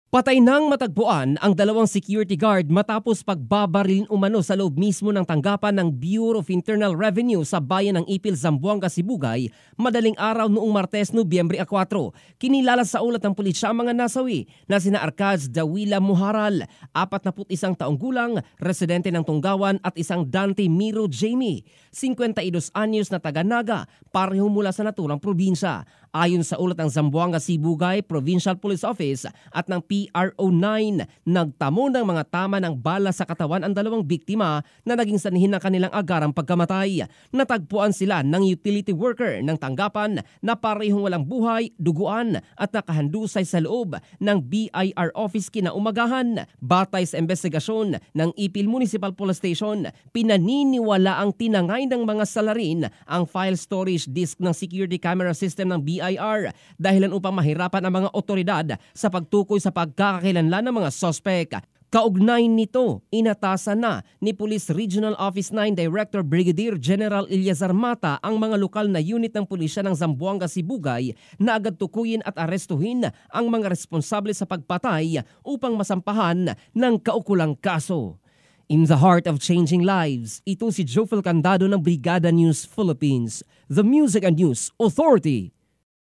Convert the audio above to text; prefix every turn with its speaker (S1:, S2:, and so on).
S1: Patay nang matagpuan ang dalawang security guard matapos pagbabarilin umano sa loob mismo ng tanggapan ng Bureau of Internal Revenue sa bayan ng Ipil, Zamboanga, Sibugay, madaling araw noong Martes, Nobyembre 4. Kinilala sa ulat ng pulisya ang mga nasawi na sina Arcaz Dawila Muharal, 41 taong gulang, residente ng Tunggawan at isang Dante Miro Jamie, 52 anyos na taga-Naga, pareho mula sa naturang probinsya. Ayon sa ulat ng Zamboanga Sibugay Provincial Police Office at ng PRO9, nagtamo ng mga tama ng bala sa katawan ang dalawang biktima na naging sanhin ng kanilang agarang pagkamatay. Natagpuan sila ng utility worker ng tanggapan na parehong walang buhay, duguan at nakahandusay sa loob ng BIR office kinaumagahan. Batay sa investigasyon ng Ipil Municipal Police Station, pinaniniwala ang tinangay ng mga salarin ang file storage disk ng security camera system ng BIR dahilan upang mahirapan ang mga otoridad sa pagtukoy sa pagkakakilanlan ng mga sospek. Kaugnay nito, inatasan na ni Police Regional Office 9 Director Brigadier General Eliazar Mata ang mga lokal na unit ng pulisya ng Zamboanga Sibugay na agad tukuyin at arestuhin ang mga responsable sa pagpatay upang masampahan ng kaukulang kaso. In the heart of changing lives, ito si Jofel Candado ng Brigada News Philippines, the Music and News Authority.